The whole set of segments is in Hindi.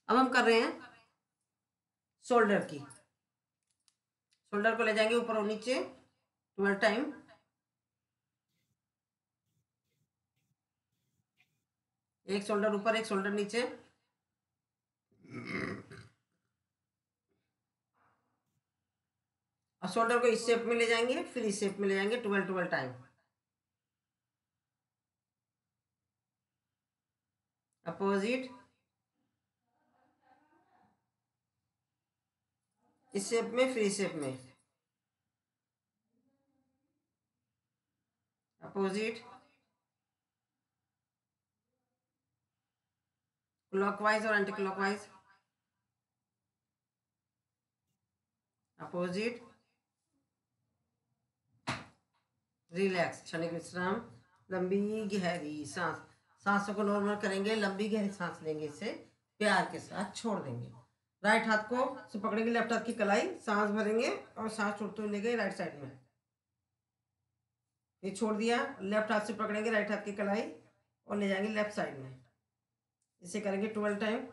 अब हम कर रहे हैं शोल्डर की। शोल्डर को ले जाएंगे ऊपर और नीचे 12 टाइम। एक शोल्डर ऊपर, एक शोल्डर नीचे। और शोल्डर को इस शेप में ले जाएंगे, फिर इस शेप में ले जाएंगे 12 टाइम। अपोजिट, इस शेप में, फिर इस शेप में। अपोजिट, क्लॉकवाइज और एंटी क्लॉकवाइज। अपोजिट, रिलैक्स, क्षणिक विश्राम, लंबी गहरी सांस। सांसों को नॉर्मल करेंगे, लंबी गहरी सांस लेंगे, इसे प्यार के साथ छोड़ देंगे। राइट हाथ को से पकड़ेंगे, लेफ्ट हाथ की कलाई, सांस भरेंगे और सांस छोड़ते हुए ले गए राइट साइड में। ये छोड़ दिया, लेफ्ट हाथ से पकड़ेंगे राइट हाथ की कलाई और ले जाएंगे लेफ्ट साइड में। इसे करेंगे 12 टाइम।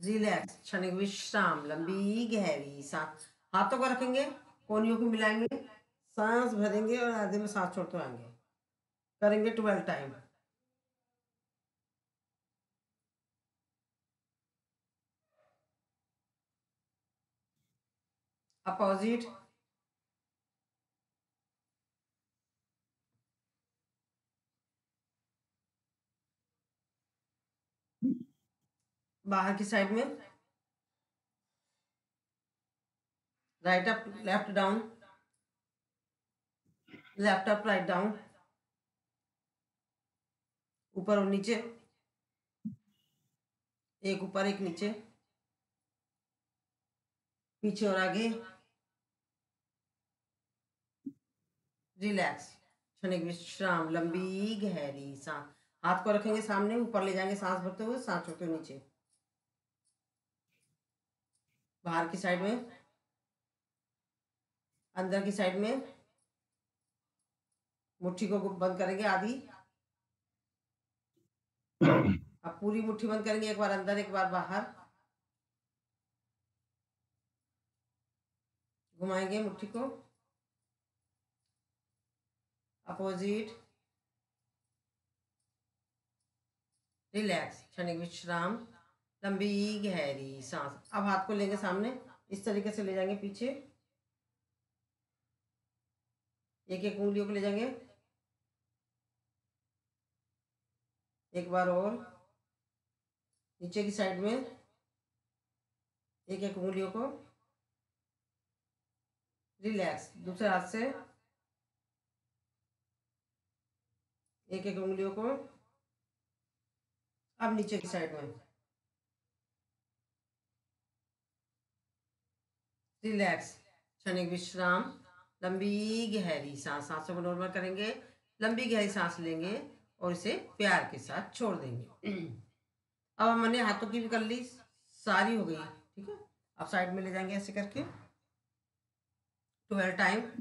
रिलैक्स, क्षणिक विश्राम, लंबी गहरी सांस। हाथों को रखेंगे, कोहनियों को मिलाएंगे, सांस भरेंगे और आधे में सांस छोड़ते आएंगे। करेंगे 12 टाइम। अपोजिट, बाहर की साइड में। Right up, left down, left up, write down, ऊपर और नीचे, एक ऊपर एक नीचे, पीछे और आगे। रिलैक्स, क्षणिक विश्राम, लंबी गहरी सांस। हाथ को रखेंगे सामने, ऊपर ले जाएंगे सांस भरते हुए, सांस छोड़ते हुए नीचे। बाहर की साइड में, अंदर की साइड में। मुट्ठी को बंद करेंगे आधी। अब पूरी मुट्ठी बंद करेंगे, एक बार अंदर एक बार बाहर। घुमाएंगे मुट्ठी को। अपोजिट, रिलैक्स, क्षणिक विश्राम, लंबी गहरी सांस। अब हाथ को लेंगे सामने, इस तरीके से ले जाएंगे पीछे, एक एक उंगलियों को ले जाएंगे। एक बार और नीचे की साइड में, एक एक उंगलियों को। रिलैक्स, दूसरे हाथ से एक एक उंगलियों को। अब नीचे की साइड में। रिलैक्स, क्षणिक विश्राम, लंबी गहरी सांस। सांसों को नॉर्मल करेंगे, लंबी गहरी सांस लेंगे और इसे प्यार के साथ छोड़ देंगे। अब हमने हाथों की भी कर ली, सारी हो गई, ठीक है। अब साइड में ले जाएंगे ऐसे करके 12 टाइम।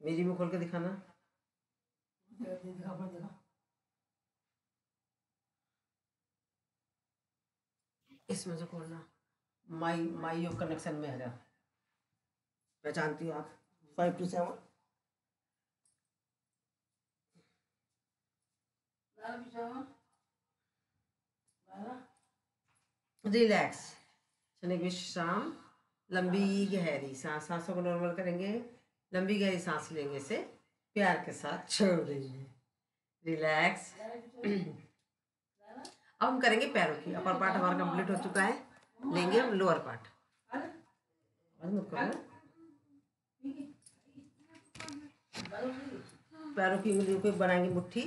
मेरी मुंह खोल के दिखाना। इसमें से खोलना, माई माई ऑफ कनेक्शन में आ जा। पहचानती हो आप? 5 to 7। रिलैक्स, क्षणिक विश्राम, लंबी गहरी सांस। सांसों को नॉर्मल करेंगे, लंबी गहरी सांस लेंगे से प्यार के साथ छोड़ देंगे। रिलैक्स। अब हम करेंगे पैरों की। अपर पार्ट हमारा कंप्लीट हो चुका है, लेंगे हम लोअर पार्ट। पैरों की उंगलियों को बनाएंगे मुट्ठी।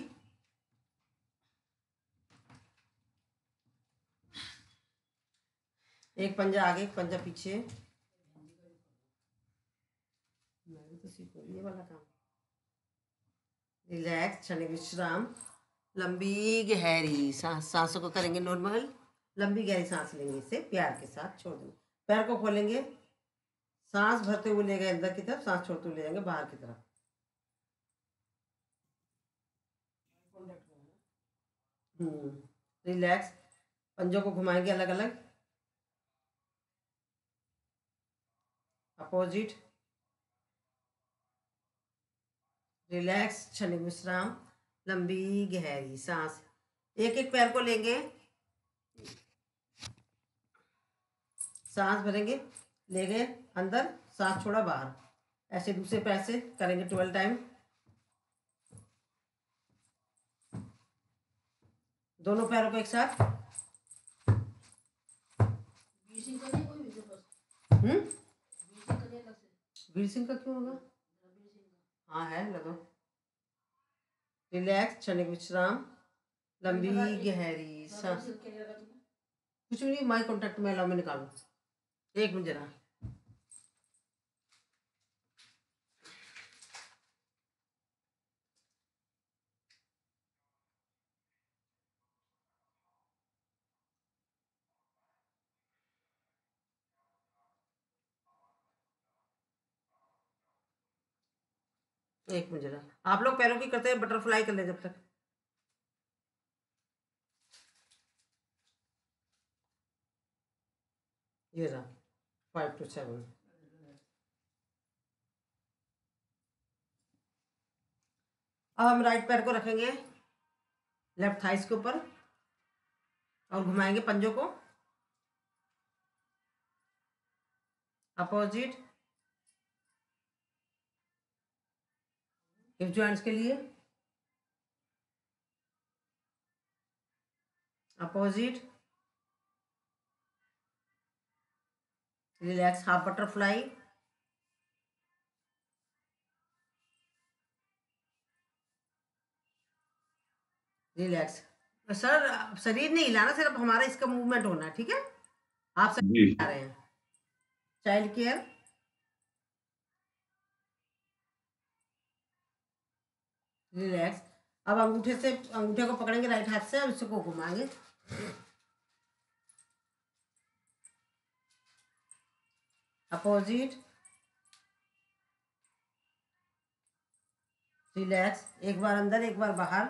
एक पंजा आगे, एक पंजा पीछे। मैं तो सीखूं ये वाला काम। रिलैक्स, क्षणिक विश्राम, लंबी गहरी सांस। सांसों को करेंगे नॉर्मल, लंबी गहरी सांस लेंगे, इसे प्यार के साथ छोड़ देंगे। पैर को खोलेंगे, सांस भरते हुए ले गए अंदर की तरफ, सांस छोड़ते हुए ले जाएंगे बाहर की तरफ। रिलैक्स, पंजों को घुमाएंगे अलग अलग, अपोजिट। रिलैक्स, क्षणिक विश्राम, लंबी गहरी सांस। एक एक पैर को लेंगे, सांस भरेंगे, ले गए अंदर, सांस छोड़ा बाहर। ऐसे दूसरे पैर से करेंगे 12 टाइम। दोनों पैरों को एक साथ। वीर सिंह का क्यों होगा? हाँ है, लगो। रिलैक्स, क्षणिक विश्राम, लंबी गहरी सांस। कुछ भी नहीं, माई कॉन्टेक्ट में अलाउ में निकालो। एक मिनट जरा। एक मिनट जरा, आप लोग पैरों की करते हैं, बटरफ्लाई कर ले जब तक। ये रहा 5 to 7। अब हम राइट पैर को रखेंगे लेफ्ट थाइस के ऊपर और घुमाएंगे पंजों को अपोजिट। हिप जॉइंट्स के लिए opposite. Relax, half butterfly. Relax. Sir शरीर नहीं हिलाना, सिर्फ हमारा इसका मूवमेंट होना है, ठीक है? आप सब आ रहे हैं। Child care. रिलैक्स। अब अंगूठे को पकड़ेंगे राइट हाथ से और इसको घुमाएंगे। अपोजिट। रिलैक्स, एक बार अंदर एक बार बाहर।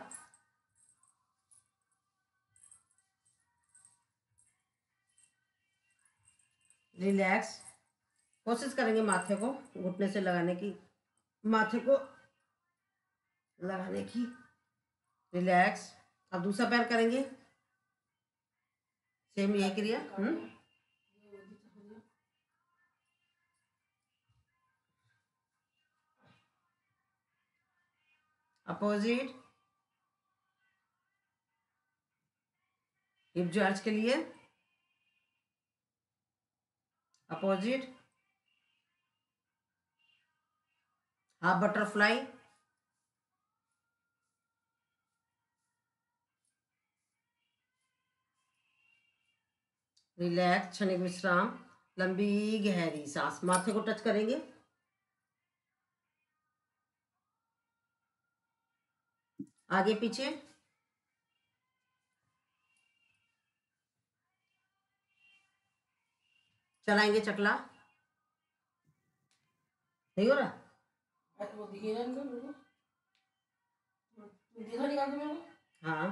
रिलैक्स। कोशिश करेंगे माथे को घुटने से लगाने की, माथे को लगाने की। रिलैक्स। अब दूसरा पैर करेंगे, सेम ये क्रिया। अपोजिट। हिप जॉइंट्स के लिए अपोजिट। Half butterfly. रिलैक्स, क्षणिक विश्राम, लंबी गहरी सांस। माथे को टच करेंगे, आगे पीछे। चलाएंगे चकला। नहीं हो रहा? हाँ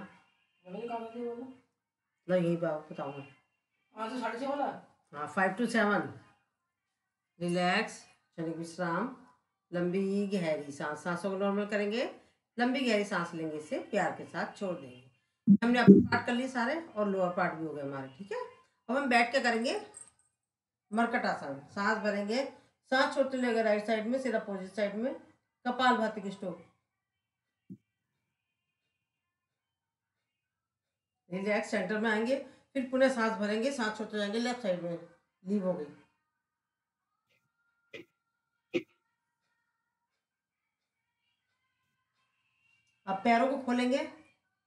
लो, यही बताऊंगा। हाँ 5 to 7। रिलैक्स, क्षणिक विश्राम, लंबी गहरी सांस। सांसों को नॉर्मल करेंगे, लंबी गहरी सांस लेंगे, इसे प्यार के साथ छोड़ देंगे। हमने अपर पार्ट कर लिए सारे और लोअर पार्ट भी हो गए हमारे, ठीक है? अब हम बैठ के करेंगे मरकट आसन। सांस भरेंगे, सांस छोड़ते लेंगे राइट साइड में, सिर अपोजिट साइड में, कपालभाति की स्ट्रोक। रिलैक्स, सेंटर में आएंगे, फिर पुनः सांस भरेंगे, सांस छोड़ते जाएंगे, लेफ्ट साइड में लीव हो गई। अब पैरों को खोलेंगे,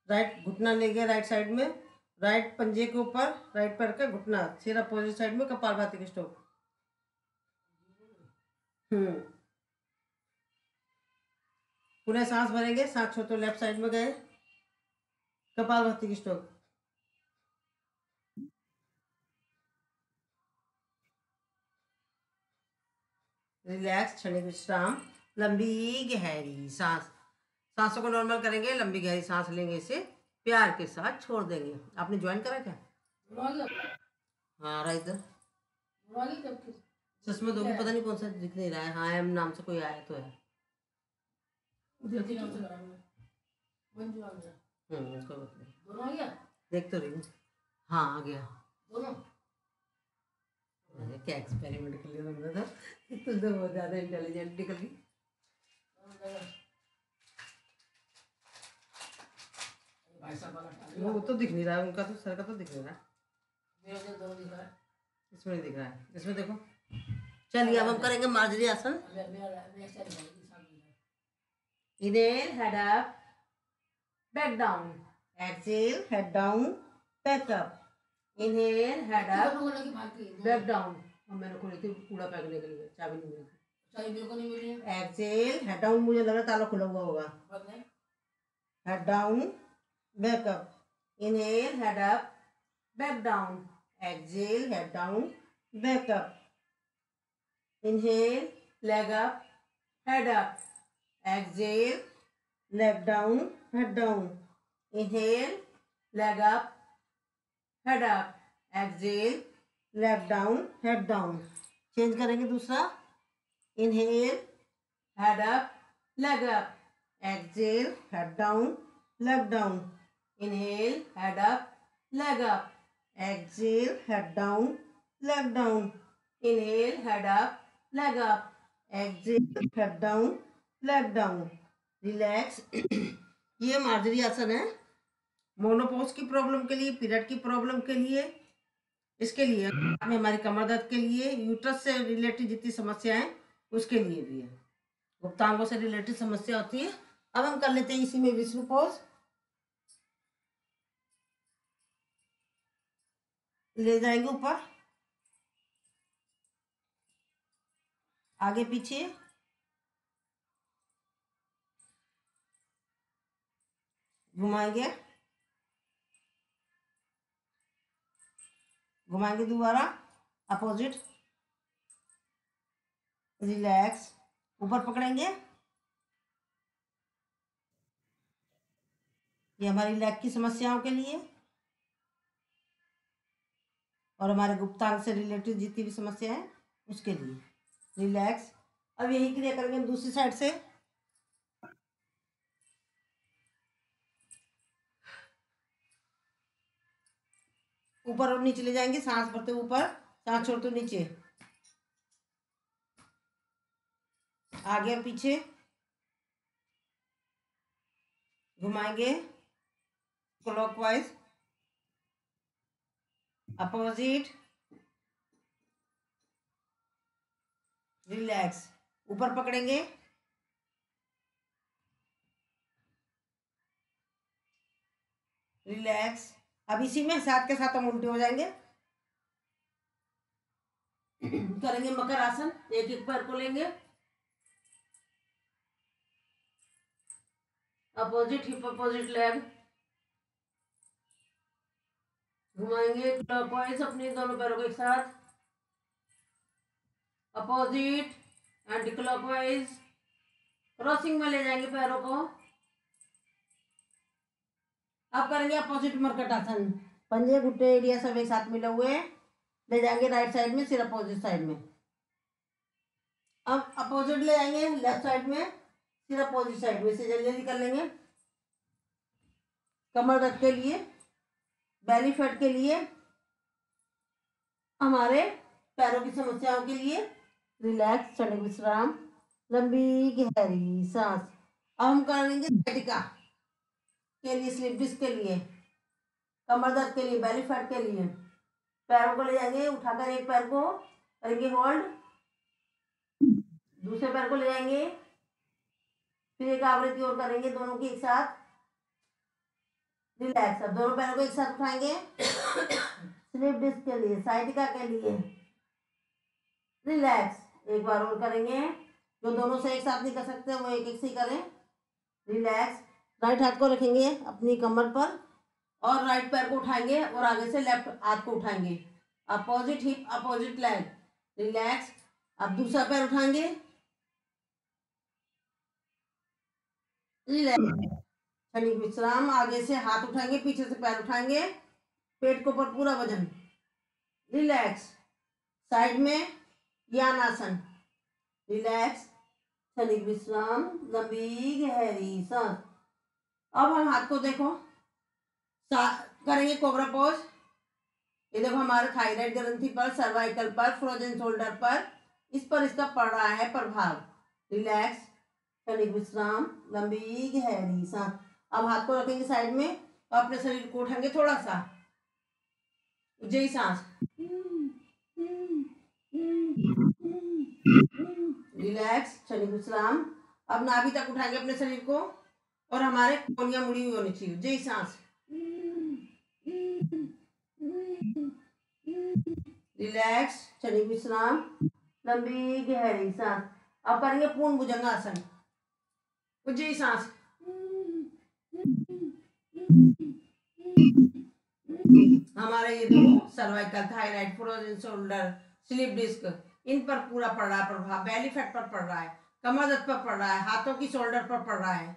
राइट घुटना लेंगे राइट साइड में, राइट पंजे के ऊपर राइट पैर का घुटना, सिर अपोजिट साइड में, कपालभाति की स्ट्रोक। पुनः सांस भरेंगे, सांस छोड़ते लेफ्ट साइड में गए, कपालभाति की स्ट्रोक। रिलैक्स, क्षणिक विश्राम, लंबी गहरी सांस, सांसों को नॉर्मल करेंगे, लंबी गहरी सांस लेंगे, इसे प्यार के साथ छोड़ देंगे। आपने ज्वाइन करा क्या? हाँ राइट, चश्मा दो, पता नहीं कौन सा दिख नहीं रहा है। हाँ एम नाम से कोई आया तो है। देख तो रही हूँ। हाँ आ गया। अरे क्या एक्सपेरिमेंट कर लिया तुमने तो, तुम तो बहुत ज्यादा इंटेलिजेंट निकली। वो तो दिख नहीं रहा है, उनका तो सर का तो दिख नहीं रहा, इसमें नहीं दिख रहा है, इसमें देखो। चलिए अब हम करेंगे मार्जरी आसन। Inhale, head up, back down, exhale, head down, back up, inhale, head up, back down. अब मैंने खोली थी कूड़ा फेंकने के लिए, चाबी नहीं मिली, चाबी बिल्कुल नहीं मिली है। एक्सहेल, हेड डाउन, मुझे लग रहा ताला खुला हुआ होगा, head down, back up, inhale, head up, back down, exhale, head down, back up, inhale, leg up, head up, exhale, leg down, head down, inhale, leg up, head up, exhale, leg down, head down। Change करेंगे दूसरा, inhale, head up, leg up, exhale, head down, leg down, inhale, head up, leg up, exhale, head down, leg down, inhale, head up, leg up, exhale, head down, leg down, relax। ये मार्जरी आसन है मोनोपॉज की प्रॉब्लम के लिए, पीरियड की प्रॉब्लम के लिए, इसके लिए में हमारी कमर दर्द के लिए, यूट्रस से रिलेटेड जितनी समस्या है उसके लिए भी है, गुप्तांगों से रिलेटेड समस्या होती है। अब हम कर लेते हैं इसी में विष्णु पोज। ले जाएंगे ऊपर, आगे पीछे, घुमाएंगे, घुमाएंगे दोबारा, अपोजिट, रिलैक्स, ऊपर पकड़ेंगे, ये हमारी लेग की समस्याओं के लिए और हमारे गुप्तांग से रिलेटेड जितनी भी समस्या है उसके लिए, रिलैक्स। अब यही क्रिया करेंगे दूसरी साइड से, ऊपर और नीचे ले जाएंगे, सांस भरते ऊपर, सांस छोड़ते नीचे, आगे और पीछे, घुमाएंगे क्लॉकवाइज, अपोजिट, रिलैक्स, ऊपर पकड़ेंगे, रिलैक्स। अब इसी में साथ के साथ हम उल्टे हो जाएंगे, करेंगे मकर आसन, एक एक पैर को लेंगे, अपोजिट हिप, अपोजिट लेग, घुमाएंगे क्लॉकवाइज अपने दोनों पैरों के साथ, अपोजिट एंटी क्लॉकवाइज, क्रॉसिंग में ले जाएंगे पैरों को। अब करेंगे अपोजिट मरकट आसन, पंजे घुटने एरिया सब एक साथ मिले हुए, ले जाएंगे राइट साइड में, सिर अपोजिट साइड में। अब अपोजिट ले आएंगे लेफ्ट साइड में, सिर अपोजिट साइड में, से जल्दी जल्दी कर लेंगे। कमर दर्द के लिए, बेली फैट के लिए, हमारे पैरों की समस्याओं के लिए, रिलैक्स, क्षणिक विश्राम, लंबी गहरी सांस। अब हम करेंगे सciatica के लिए, स्लिप डिस्क के लिए, कमर दर्द के लिए, बेली फैट के लिए। पैरों को ले जाएंगे, उठाकर एक पैर को करेंगे होल्ड, दूसरे पैर को ले जाएंगे, फिर एक आवृत्ति और करेंगे दोनों की एक साथ। रिलैक्स। अब दोनों पैरों को एक साथ उठाएंगे स्लिप डिस्क के लिए, साइटिका के लिए। रिलैक्स। एक बार और करेंगे, जो दोनों से एक साथ नहीं कर सकते वो एक एक से ही करें। रिलैक्स। राइट हाथ को रखेंगे अपनी कमर पर और राइट पैर को उठाएंगे और आगे से लेफ्ट हाथ को उठाएंगे, opposite hip opposite leg. Relax. अब दूसरा पैर उठाएंगे, रिलैक्स, क्षणिक विश्राम। आगे से हाथ उठाएंगे, पीछे से पैर उठाएंगे, पेट के ऊपर पूरा वजन। रिलैक्स। साइड में यानासन। रिलैक्स, क्षणिक विश्राम, लंबी गहरी सांस। अब हम हाथ को देखो करेंगे कोबरा पोज। ये देखो हमारे थायराइड ग्रंथि पर, सर्वाइकल पर, फ्रोजन शोल्डर पर, इस पर इसका पड़ रहा है प्रभाव। रिलैक्स, क्षणिक विश्राम, लंबी गहरी सांस। अब हाथ को रखेंगे साइड में और अपने शरीर को उठाएंगे थोड़ा सा, उज्जयी सांस। रिलैक्स, क्षणिक विश्राम। अब नाभि तक उठाएंगे अपने शरीर को और हमारे कोहनियां मुड़ी हुई होनी चाहिए, उज्जयी सांस। रिलैक्स, क्षणिक विश्राम, लंबी गहरी सांस। अब करेंगे पूर्ण भुजंगासन, उज्जयी सांस। हमारे ये देखो cervical, thyroid, frozen shoulder, slip disc, इन पर पूरा पड़ रहा है प्रभाव। बेली फैट पर पड़ रहा है, कमर दर्द पर पड़ रहा है, हाथों की शोल्डर पर पड़ रहा है।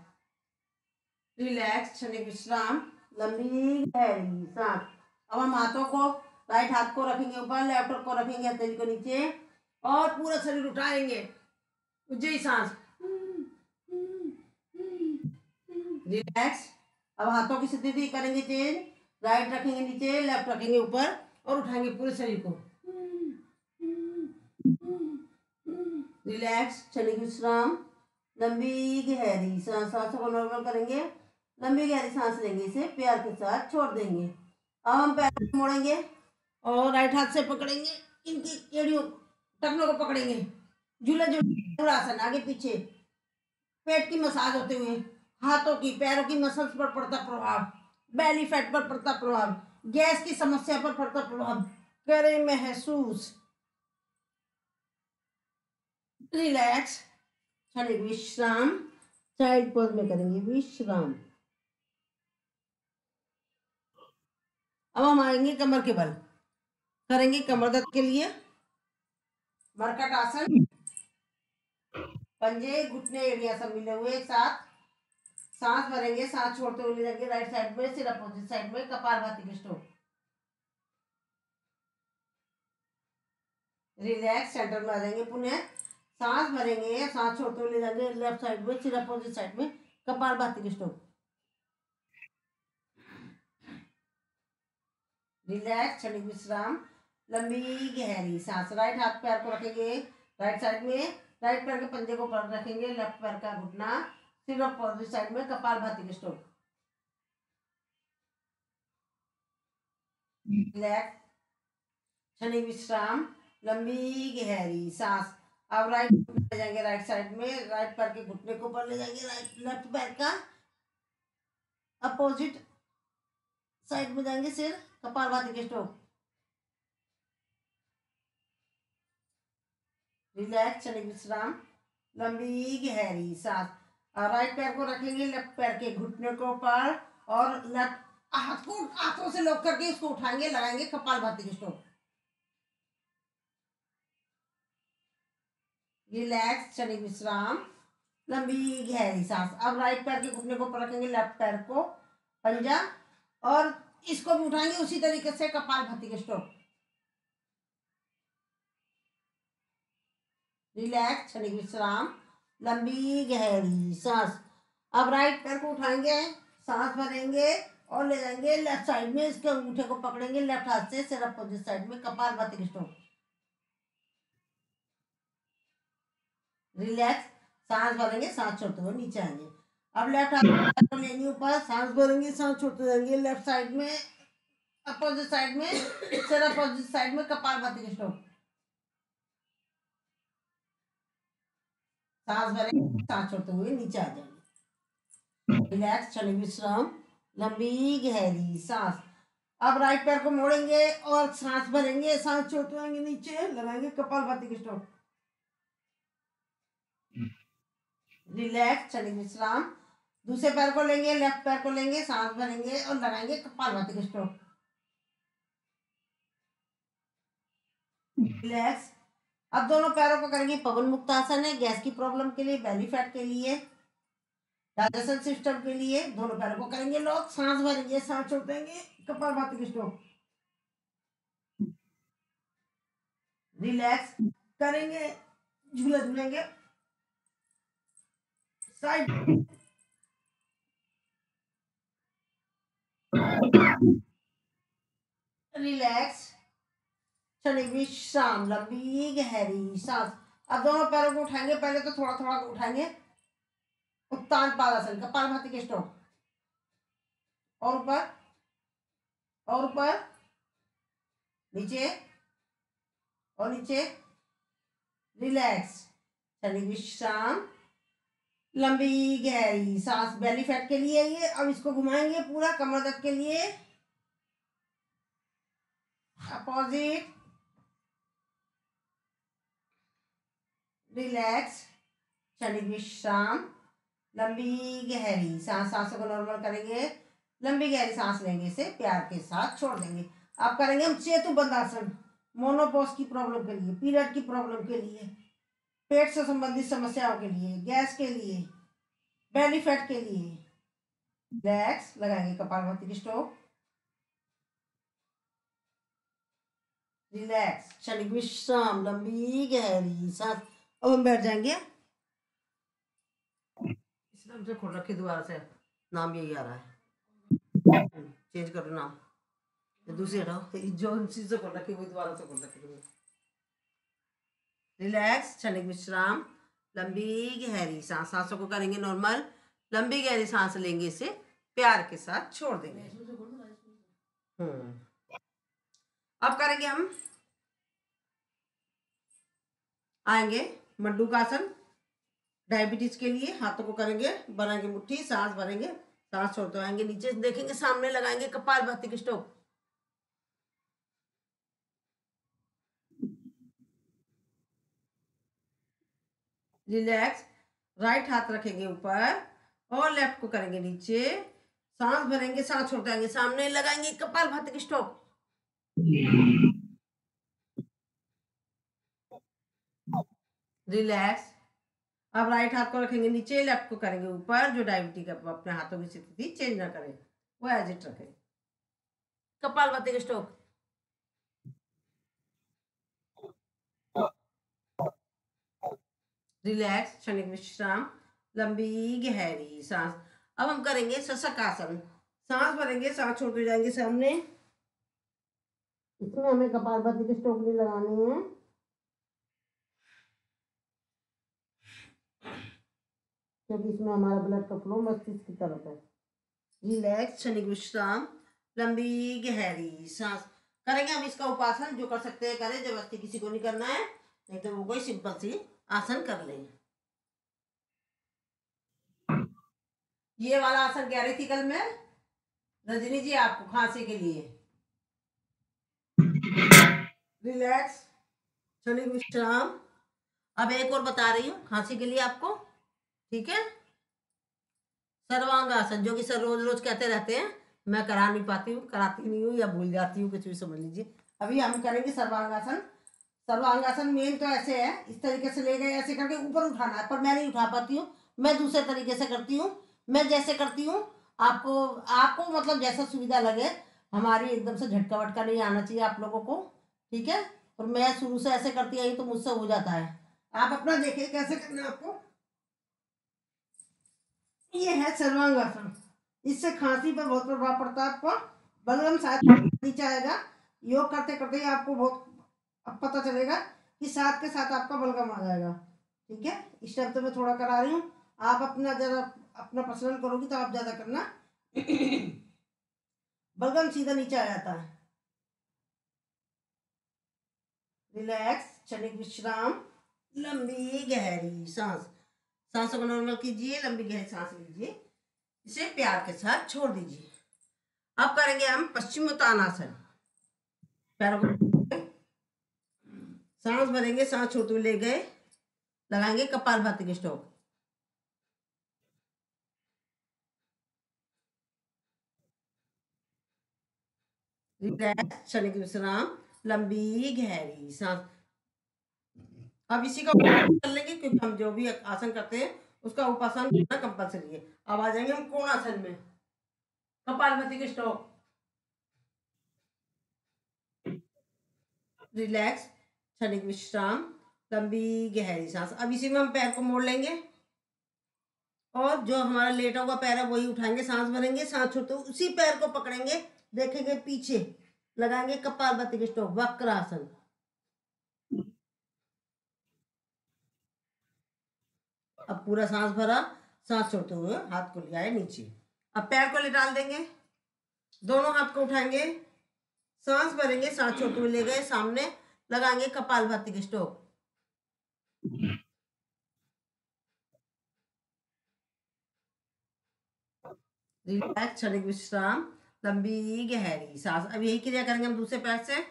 रिलैक्स, क्षणिक विश्राम, लंबी गहरी सांस। अब हम हाथों को, राइट हाथ को रखेंगे ऊपर, लेफ्ट हाथ को रखेंगे हथेली को नीचे और पूरा शरीर उठाएंगे, उज्जयी सांस। रिलैक्स। अब हाथों की स्थिति करेंगे चेंज, राइट रखेंगे नीचे, लेफ्ट रखेंगे ऊपर और उठाएंगे पूरे शरीर को। रिलैक्स, क्षणिक विश्राम, लंबी गहरी सांस। सांसों को नॉर्मल करेंगे, लंबी गहरी सांस लेंगे, इसे प्यार के साथ छोड़ देंगे। अब हम पैर मोड़ेंगे और राइट हाथ से पकड़ेंगे, इनकी केड़ियों टखनों को पकड़ेंगे, झूले झूले आसन, आगे पीछे, पेट की मसाज होते हुए, हाथों की पैरों की मसल्स पर पड़ता प्रभाव, बेली फैट पर पड़ता प्रभाव, गैस की समस्या पर पड़ता प्रभाव करें महसूस। रिलैक्स, क्षणिक विश्राम, चाइल्ड पोज में करेंगे विश्राम। अब हम आएंगे कमर के बल, करेंगे कमर दर्द के लिए मरकट आसन। पंजे घुटने एड़ियां सब मिले हुए एक साथ, सांस भरेंगे, सांस छोड़ते हुए ले जाएंगे राइट साइड में, सिर अपोजिट साइड में, कपालभाति के स्ट्रोक। रिलैक्स, सेंटर में आ जाएंगे पुनः, सांस भरेंगे, सांस छोड़ते हुए ले जाएंगे लेफ्ट साइड में, सिर अपोजिट साइड में, कपालभाति के स्ट्रोक। रिलैक्स, क्षणिक विश्राम, लंबी गहरी सांस। राइट हाथ पैर को रखेंगे राइट साइड में, राइट पैर के पंजे को पर रखेंगे, लेफ्ट पैर का घुटना सिर अपोजिट साइड में, कपालभाति के स्ट्रोक। रिलैक्स, क्षणिक विश्राम, लंबी गहरी सांस। अब राइट ले जाएंगे राइट साइड में, राइट पैर के घुटने को ऊपर ले जाएंगे, राइट लेफ्ट पैर का अपोजिट साइड में जाएंगे, सिर कपालभाति के स्ट्रोक। रिलैक्स, क्षणिक विश्राम, लंबी गहरी सांस। राइट पैर को रखेंगे लेफ्ट पैर के घुटने के ऊपर और लेफ्ट हाथ को हाथों से लॉक करके इसको उठाएंगे, लगाएंगे कपालभाति के स्ट्रोक। रिलैक्स, क्षणिक विश्राम, लंबी गहरी सांस। अब राइट पैर के घुटने को ऊपर रखेंगे, लेफ्ट पैर को पंजा और इसको भी उठाएंगे उसी तरीके से, कपालभाति के स्ट्रोक। रिलैक्स, क्षणिक विश्राम, लंबी गहरी सांस। अब राइट पैर को उठाएंगे, सांस भरेंगे और ले जाएंगे लेफ्ट साइड में, इसके अंगूठे को पकड़ेंगे लेफ्ट हाथ से, सिर अपोजिट साइड में, कपालभाति के स्ट्रोक। रिलैक्स, सांस भरेंगे, सांस छोड़ते हुए नीचे आएंगे। अब लेफ्ट हाथ को लेंगे ऊपर, सांस भरेंगे, सांस छोड़ते जाएंगे लेफ्ट साइड में, अपोजिट साइड में, सर अपोजिट साइड में कपालभाति के स्ट्रोक। सांस भरेंगे, सांस छोड़ते हुए नीचे आ जाएंगे। रिलैक्स, क्षणिक विश्राम, लंबी गहरी सांस। अब राइट पैर को मोड़ेंगे और सांस भरेंगे, सांस छोड़ते हुए नीचे लगाएंगे कपालभाति के स्ट्रोक। रिलैक्स, क्षणिक विश्राम। दूसरे पैर को लेंगे, लेफ्ट पैर को लेंगे, सांस भरेंगे और लगाएंगे कपालभाति के स्ट्रोक। रिलैक्स। अब दोनों पैरों को करेंगे पवन मुक्त आसन है, गैस की प्रॉब्लम के लिए, बेली फैट के लिए, डाइजेशन सिस्टम के लिए। दोनों पैरों को करेंगे लॉक, सांस भरेंगे, सांस छोड़ देंगे, कपालभाति के स्ट्रोक। रिलैक्स करेंगे, झूला झूलेंगे साइड। रिलैक्स, क्षणिक विश्राम, लंबी गहरी सांस। अब दोनों पैरों को उठाएंगे, पहले तो थोड़ा थोड़ा उठाएंगे। उत्तान पादासन, कपालभाति के स्ट्रोक। और ऊपर, और ऊपर, नीचे और नीचे। रिलैक्स, क्षणिक विश्राम, लंबी गहरी सांस। बेली फैट के लिए ये। अब इसको घुमाएंगे पूरा कमर दर्द के लिए। अपोजिट। रिलैक्स, क्षणिक विश्राम, लंबी गहरी सांस। सांसों को नॉर्मल करेंगे, लंबी गहरी सांस लेंगे, इसे प्यार के साथ छोड़ देंगे। अब करेंगे हम सेतु बंधासन, मोनोपॉज की प्रॉब्लम के लिए, पीरियड की प्रॉब्लम के लिए, पेट से संबंधित समस्याओं के लिए, गैस के लिए, बेली फैट के लिए। रिलैक्स, लगाएंगे कपालभाति की स्ट्रोक। रिलैक्स, क्षणिक विश्राम, लंबी गहरी सांस। अब हम बैठ जाएंगे। इस नाम से खोल रखिए दोबारा से, नाम यही आ रहा है, चेंज करो नाम, दूसरी हटाओ, जो चीज से खोल रखी वही दोबारा से खोल रखी। रिलैक्स, क्षणिक विश्राम, लंबी गहरी सांस। सांसों को करेंगे नॉर्मल, लंबी गहरी सांस लेंगे, इसे प्यार के साथ छोड़ देंगे। अब करेंगे हम, आएंगे मंडूकासन, डायबिटीज के लिए। हाथों को करेंगे, बनाएंगे मुट्ठी, सांस भरेंगे, सांस छोड़ते आएंगे नीचे, देखेंगे सामने, लगाएंगे कपालभाति की स्ट्रोक। रिलैक्स, राइट हाथ रखेंगे ऊपर और लेफ्ट को करेंगे नीचे, सांस भरेंगे, सांस छोड़ते आएंगे सामने, लगाएंगे कपालभाति की स्ट्रोक। रिलैक्स। अब राइट हाथ को रखेंगे नीचे, लेफ्ट को करेंगे ऊपर। जो डायबिटीज का अपने हाथों की स्थिति चेंज ना करें, वो एज इट रखें, कपालभाति की स्ट्रोक। रिलैक्स, क्षणिक विश्राम, लंबी गहरी सांस। अब हम करेंगे शशक आसन, सांस भरेंगे, सांस छोड़ते जाएंगे सामने। इसमें हमें कपालभाति की स्ट्रोक नहीं लगानी है, क्योंकि इसमें हमारा ब्लड का फ्लो मस्तिष्क की तरफ है। रिलैक्स, क्षणिक विश्राम, लंबी गहरी सांस। करेंगे हम इसका उपासन, जो कर सकते हैं करें, जबरदस्ती किसी को नहीं करना है, नहीं तो वो कोई सिंपल सी आसन कर लें। ये वाला आसन कह रही थी कल मैं रजनी जी आपको, खांसी के लिए। रिलैक्स, क्षणिक विश्राम। अब एक और बता रही हूँ खांसी के लिए आपको, ठीक है। सर्वांग आसन, जो कि सर रोज रोज कहते रहते हैं, मैं करा नहीं पाती हूँ, कराती नहीं हूँ या भूल जाती हूँ, कुछ भी समझ लीजिए। अभी हम करेंगे सर्वांगासन। सर्वांगासन मेन तो ऐसे है, इस तरीके से ले गए, ऐसे करके ऊपर उठाना है, पर मैं नहीं उठा पाती हूँ, मैं दूसरे तरीके से करती हूँ। मैं जैसे करती हूँ, आपको आपको मतलब जैसा सुविधा लगे, हमारी एकदम से झटका वटका नहीं आना चाहिए आप लोगों को, ठीक है। और मैं शुरू से ऐसे करती आई तो मुझसे हो जाता है, आप अपना देखिए कैसे करना है आपको। ये है सर्वांगासन, इससे खांसी पर बहुत प्रभाव पड़ता है आपको, बलगम शायद नीचे आएगा। योग करते करते ही आपको बहुत अब पता चलेगा कि साथ के साथ आपका बलगम आ जाएगा, ठीक है। इस टाइम तो मैं थोड़ा करा रही हूँ, आप अपना जरा अपना पर्सनल करोगी तो आप ज्यादा करना। बलगम सीधा नीचे आ जाता है। रिलैक्स, क्षणिक विश्राम, लंबी गहरी सांस। सांसों को नॉर्मल कीजिए, लंबी गहरी सांस लीजिए, इसे प्यार के साथ छोड़ दीजिए। अब करेंगे हम पश्चिमोत्तानासन। पैरों को सांस भरेंगे, सांस छोड़ते हुए ले गए, लगाएंगे कपालभाति के स्ट्रोक। रिलैक्स, क्षणिक विश्राम, लंबी गहरी सांस। अब इसी का कर लेंगे, क्योंकि हम जो भी आसन करते हैं उसका उपासन करना कंपल्सरी है। अब आ जाएंगे हम कोणासन में, कपालभाति के स्ट्रोक। रिलैक्स, क्षणिक विश्राम, लंबी गहरी सांस। अब इसी में हम पैर को मोड़ लेंगे और जो हमारा लेटा हुआ पैर है वही उठाएंगे, सांस भरेंगे, सांस छोड़ते उसी पैर को पकड़ेंगे, देखेंगे पीछे, लगाएंगे कपालभाति के स्ट्रोक, वक्रासन। अब पूरा सांस भरा, सांस छोड़ते हुए हाथ को लिया है नीचे। अब पैर को लेटाल देंगे, दोनों हाथ को उठाएंगे, सांस भरेंगे, सांस छोड़ते हुए ले गए सामने, लगाएंगे कपालभाति के स्ट्रोक। रिलैक्स, क्षणिक विश्राम, लंबी गहरी सांस। अब यही क्रिया करेंगे हम दूसरे पैर से।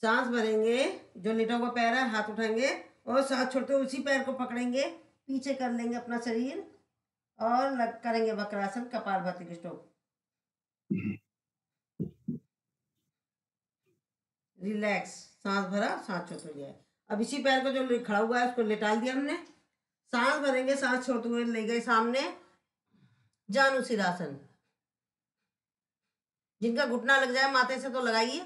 सांस भरेंगे, जो लेटा हुआ पैर है हाथ उठाएंगे और सांस छोड़ते हुए उसी पैर को पकड़ेंगे, पीछे कर लेंगे अपना शरीर और करेंगे वक्रासन, कपालभाति के स्ट्रोक। रिलैक्स, सांस भरा, सांस छोड़ते हुए। अब इसी पैर को जो खड़ा हुआ है उसको लेटाल दिया हमने, सांस भरेंगे, सांस छोड़ते हुए ले गए सामने, जानुशिरासन। जिनका घुटना लग जाए माथे से तो लगाइए।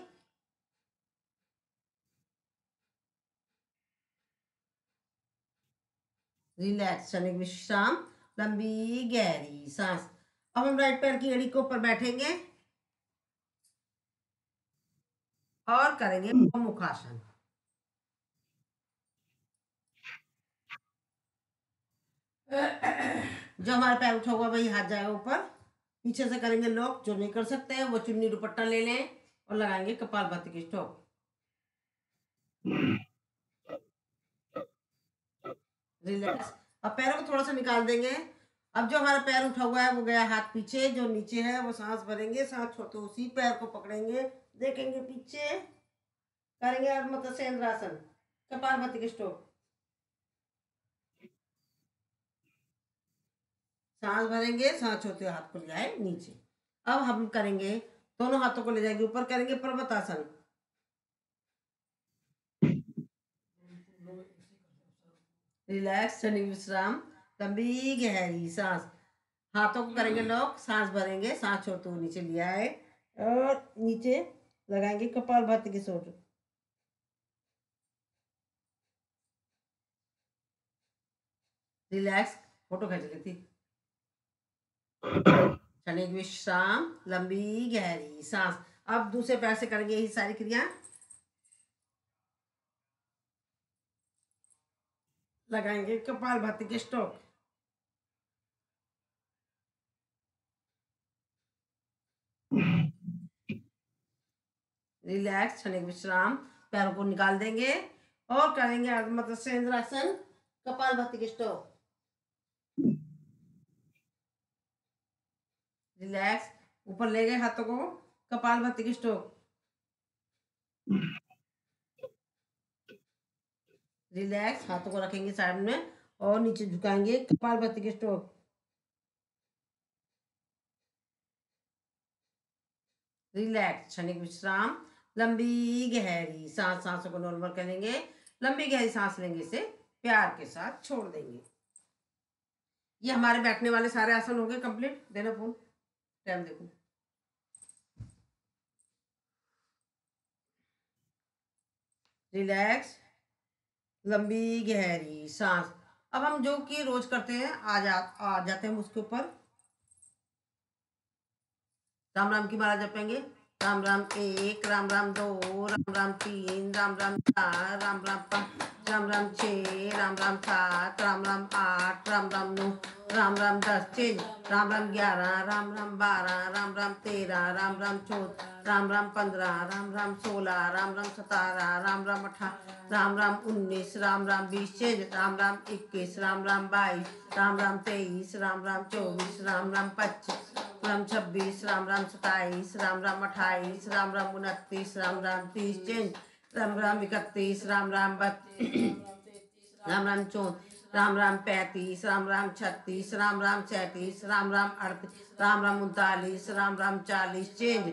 रिलैक्स, क्षणिक विश्राम, लंबी गहरी सांस। अब हम राइट पैर की एड़ी के ऊपर बैठेंगे और करेंगे मुखासन। जो हमारा पैर उठा हुआ वही हाथ जाएगा ऊपर, पीछे से करेंगे लॉक। जो नहीं कर सकते हैं वो चुन्नी दुपट्टा ले लें और लगाएंगे कपालभाति की स्ट्रोक। रिलैक्स, अब पैरों को थोड़ा सा निकाल देंगे। अब जो हमारा पैर उठा हुआ है वो गया हाथ पीछे, जो नीचे है वो सांस भरेंगे, सांस छोड़ते उसी पैर को पकड़ेंगे, देखेंगे पीछे, करेंगे अर्धमत्स्येंद्रासन, कपालभाति के स्ट्रोक। सांस भरेंगे, सांस छोड़ते हुए हाथ को ले आए नीचे। अब हम करेंगे, दोनों हाथों को ले जाएंगे ऊपर, करेंगे पर्वतासन। रिलैक्स, क्षणिक विश्राम, लंबी गहरी सांस। हाथों को करेंगे लॉक, सांस भरेंगे, सांस छोड़ते हुए नीचे लिया है और नीचे लगाएंगे कपालभाति की स्ट्रोक। रिलैक्स, फोटो खींच लेती। क्षणिक विश्राम, लंबी गहरी सांस। अब दूसरे पैर से करेंगे यही सारी क्रिया, लगाएंगे कपालभाति के स्ट्रोक। रिलैक्स, क्षणिक विश्राम, पैरों को निकाल देंगे और करेंगे अर्धमत्स्येंद्रासन, कपालभाति के स्ट्रोक। रिलैक्स, ऊपर ले गए हाथों को, कपालभाति की स्ट्रोक। रिलैक्स, हाथों को रखेंगे साइड में और नीचे झुकाएंगे, कपालभाति के स्ट्रोक। रिलैक्स, क्षणिक विश्राम, लंबी गहरी सांस। सांसों को नॉर्मल करेंगे, लंबी गहरी सांस लेंगे, इसे प्यार के साथ छोड़ देंगे। ये हमारे बैठने वाले सारे आसन हो गए कंप्लीट। देना फोन, टाइम देखो। रिलैक्स, लंबी गहरी सांस। अब हम जो कि रोज करते हैं आ जाते हैं उसके ऊपर। राम राम की माला जपेंगे, राम राम एक, राम राम दो, राम राम तीन, राम राम चार, राम राम पाँच, राम राम छः, राम राम सात, राम राम आठ, राम राम नौ, Ram Ram 10 change, Ram Ram 11, Ram Ram 12, Ram Ram 13, Ram Ram 14, Ram Ram 15, Ram Ram 16, Ram Ram 17, Ram Ram 18, Ram Ram 19, Ram Ram 20 change, Ram Ram 21, Ram Ram 22, Ram Ram 23, Ram Ram 24, Ram Ram 25, Ram 26, Ram Ram 27, Ram Ram 28, Ram Ram 29, Ram Ram 30 change, Ram Ram 31, Ram Ram 32, Ram Ram 34, Ram Ram 35, Ram Ram 36, Ram Ram 37, Ram Ram 38, Ram Ram 39, Ram Ram 40 change,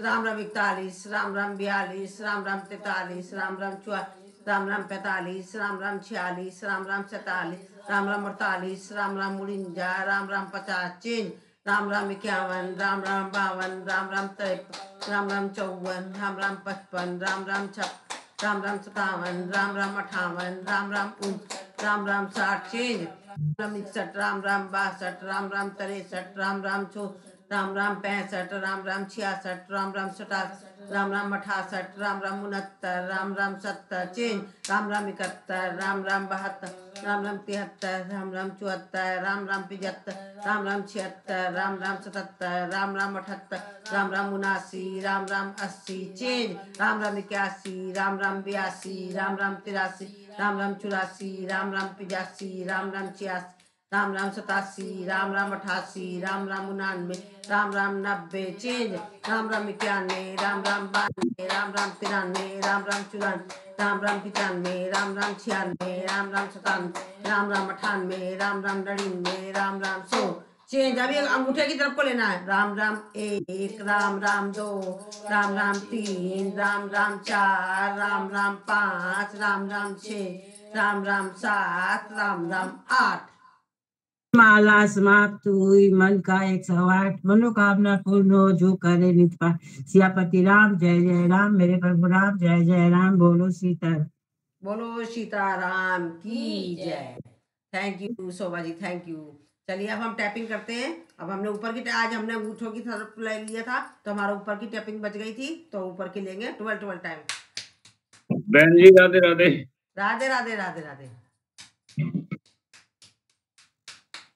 Ram Ram 41, Ram Ram 42, Ram Ram 43, Ram Ram 44, Ram Ram 45, Ram Ram 46, Ram Ram 47, Ram Ram 48, Ram Ram 49, Ram Ram 50 change, Ram Ram 51, Ram Ram 52, Ram Ram 53, Ram Ram 54, Ram Ram 55, Ram Ram 56, Ram Ram 57, Ram Ram 58, Ram Ram 59, Ram Ram 60 change, Ram 61, Ram Ram 62, Ram Ram 63, Ram Ram 64, Ram Ram 65, Ram Ram 66, Ram Ram 67, Ram Ram 68, Ram Ram 69, Ram Ram 70 change, Ram Ram 71, Ram Ram 72, Ram Ram 73, Ram Ram 74, Ram Ram 75, Ram Ram 76, Ram Ram 77, Ram Ram 78, Ram Ram 79, Ram Ram 80 change, Ram Ram 81, Ram Ram 82, Ram Ram 83, Ram Ram 84, Ram Ram 85, Ram Ram 86, Ram Ram 87, Ram Ram 88, Ram Ram 99, Ram Ram 90 change, Ram Ram 91, Ram Ram 92, Ram Ram 93, Ram Ram 94, Ram Ram 95, Ram Ram 96, Ram Ram 97, Ram Ram 98, Ram Ram 99, Ram Ram 100 change. अभी अंगूठे की तरफ को लेना है। राम राम 1, राम राम 2, राम राम 3, राम राम 4, राम राम 5, राम राम 6, राम राम 7, राम राम 8। माला समाप्त हुई। मन का 108 मनोकामना पूर्ण हो जो करे नित पाए। सियापति राम जय जय राम, मेरे प्रभु राम जय जय राम। बोलो सीताराम की जय। Thank you Shobha ji, thank you. चलिए अब हम टैपिंग करते हैं। अब हमने ऊपर की आज हमने अंगूठों की तरफ ले लिया था तो हमारा ऊपर की टैपिंग बच गई थी, तो ऊपर की लेंगे 12 टाइम। बहन जी राधे राधे। राधे राधे राधे राधे।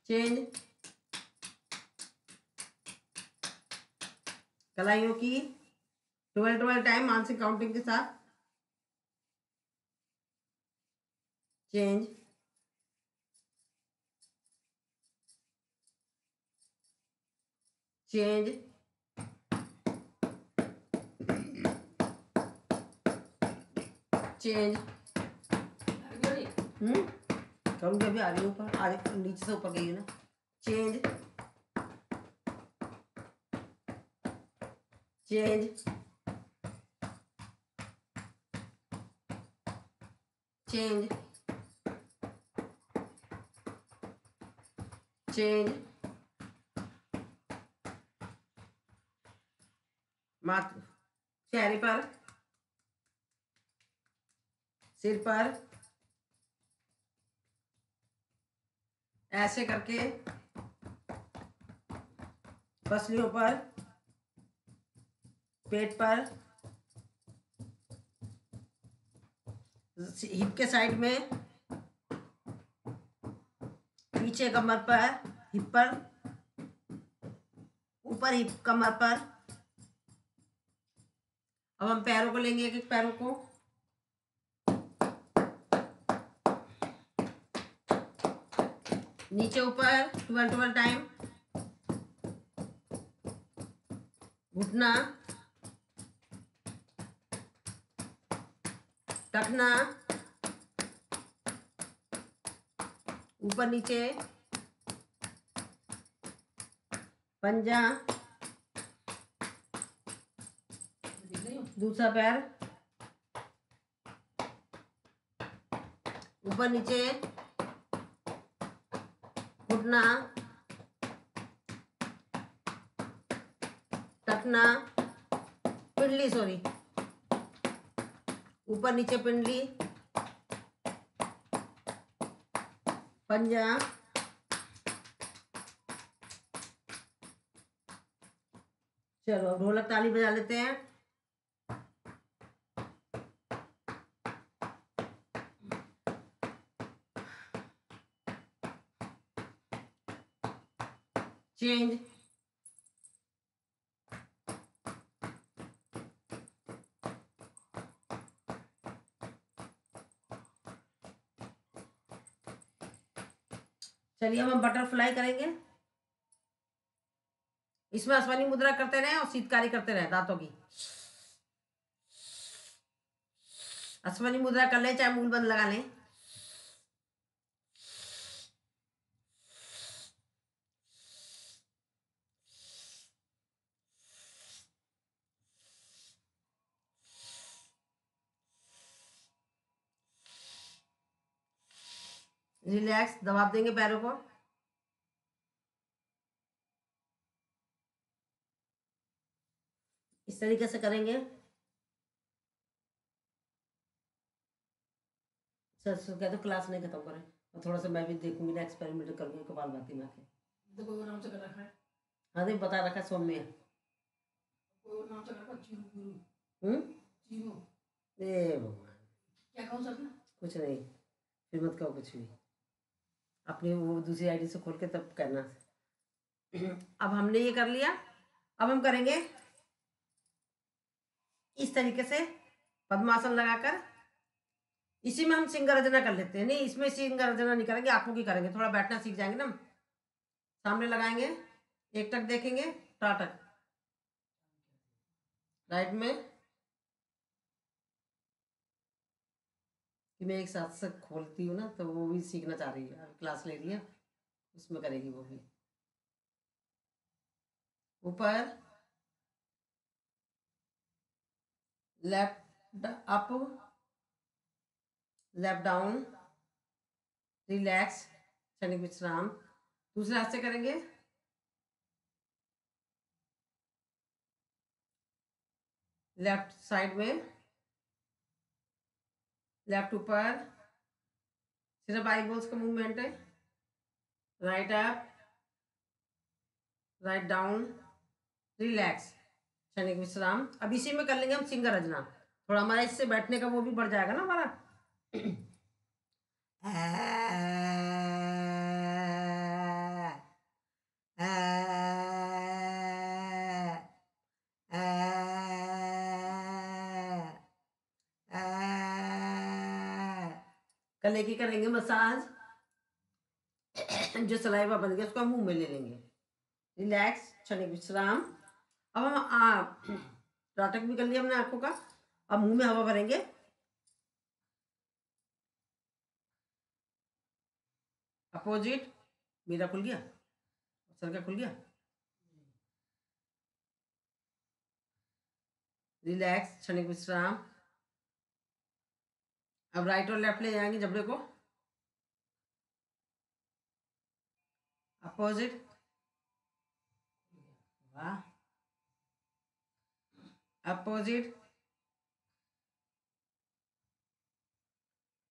चेंज कलाइयों की 12 टाइम मानसिक काउंटिंग के साथ। चेंज चेंज चेंज करूँगी अभी। आ रही हूँ ऊपर, आज नीचे से ऊपर गई हूँ ना। चेंज चेंज चेंज चेंज माथ चेहरे पर, सिर पर, ऐसे करके पसलियों पर, पेट पर, हिप के साइड में, पीछे कमर पर, हिप पर, ऊपर हिप कमर पर। अब हम पैरों को लेंगे, एक एक पैरों को। नीचे ऊपर 12 टाइम। घुटना, टखना, ऊपर नीचे, पंजा, दूसरा पैर, ऊपर नीचे, घुटना, टखना, पिंडली, सॉरी, ऊपर नीचे पिंडली, पंजा, चलो अब ढोलक ताली बजा लेते हैं। चेंज। चलिए अब हम बटरफ्लाई करेंगे। इसमें अश्वनी मुद्रा करते रहें और शीतकारी करते रहें दांतों की। अश्वनी मुद्रा कर लें चाहे मूल बंद लगा लें। रिलैक्स, दबाव देंगे पैरों को। इस तरीके से करेंगे। सर कहते तो क्लास नहीं खत्म करें और थोड़ा सा मैं भी देखूंगी ना, एक्सपेरिमेंट करूंगी कपालभाति में आके। तो कोई और नाम से कर रखा है? हाँ नहीं बता रखा है सौम्य। कोई और नाम से कर रखा है? चीनू गुरु? चीनू? ए भगवान, क्या कौन सा था? कुछ नहीं, फिर मत कहो कुछ भी। अपनी वो दूसरी आईडी से खोल के तब करना। अब हमने ये कर लिया। अब हम करेंगे इस तरीके से पद्मासन लगाकर। इसी में हम सिंगारजना कर लेते हैं। नहीं, इसमें सिंगारजना नहीं करेंगे, आंखों की करेंगे। थोड़ा बैठना सीख जाएंगे ना हम। सामने लगाएंगे, एक टक देखेंगे, टाटक राइट में कि मैं एक साथ से खोलती हूँ ना, तो वो भी सीखना चाह रही है, क्लास ले रही है, उसमें करेगी वो भी। ऊपर left up, left down, relax, क्षणिक विश्राम। दूसरे हाथ से करेंगे। लेफ्ट साइड में, लेफ्ट ऊपर, सिर्फ आई बॉल्स का मूवमेंट है। Right up, write down, relax, क्षणिक विश्राम। अब इसी में कर लेंगे हम सिंगारजना। थोड़ा हमारा इससे बैठने का वो भी बढ़ जाएगा ना हमारा। गले की करेंगे मसाज। जो सलाइवा बन गया उसको हम मुंह में ले लेंगे। रिलैक्स, क्षणिक विश्राम। अब हम नाटक भी कर लिया हमने आंखों का। अब मुंह में हवा भरेंगे। अपोजिट, मेरा खुल गया, सर का खुल गया। रिलैक्स, क्षणिक विश्राम। अब राइट और लेफ्ट ले जाएंगे जबड़े को। अपोजिट, वाह, अपोजिट,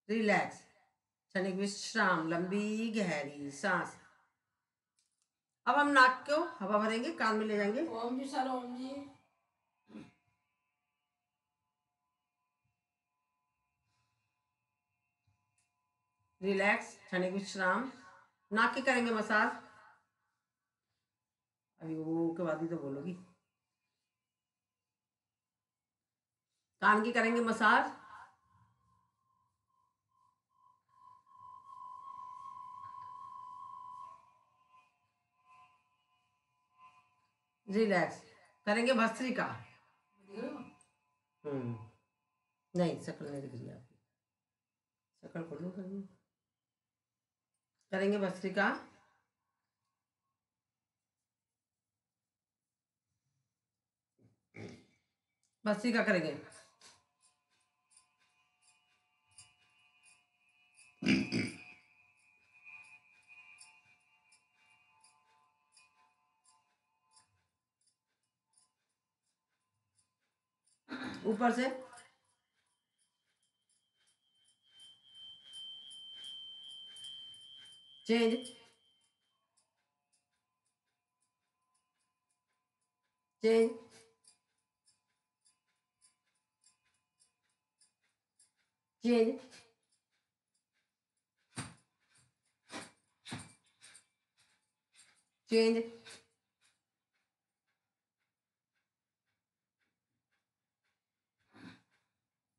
रिलैक्स, क्षणिक विश्राम, लंबी गहरी सांस। अब हम नाक को हवा भरेंगे, कान में ले जाएंगे। ओम जी सर, ओम जी। रिलैक्स, क्षणिक विश्राम। नाक की करेंगे मसाज। अभी वो के बाद ही तो बोलोगी। कान की करेंगे मसाज। रिलैक्स, करेंगे भस्त्रिका। नहीं, शक्ल नहीं दिख रही आपकी, शक्ल खोलो करेंगे। करेंगे भस्त्रिका। भस्त्रिका करेंगे। ऊपर से change, change, change, change,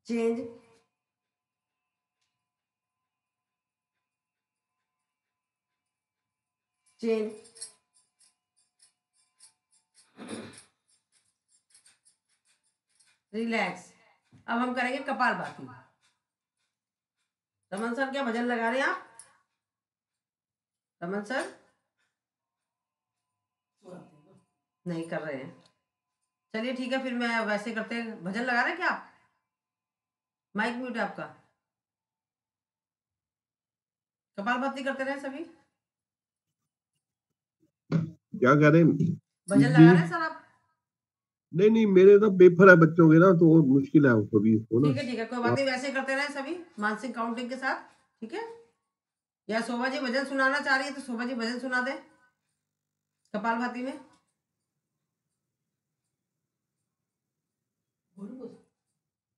change, change, relax. अब हम करेंगे कपालभाति। रमन सर क्या भजन लगा रहे हैं आप? रमन सर नहीं कर रहे हैं। चलिए ठीक है, फिर मैं वैसे करते हैं। भजन लगा रहे हैं क्या आप? माइक म्यूट है आपका। कपालभाति करते रहे सभी। क्या कह रहे हैं भजन जी? लगा रहे हैं सर आप? नहीं नहीं, मेरे तो पेपर है बच्चों के ना, तो वो मुश्किल है उसको भी इसको ना। ठीक है, कोई बात नहीं, वैसे करते रहे सभी मानसिक काउंटिंग के साथ। ठीक है, या शोभा जी भजन सुनाना चाह रही है तो शोभा जी भजन सुना दे कपालभाति में।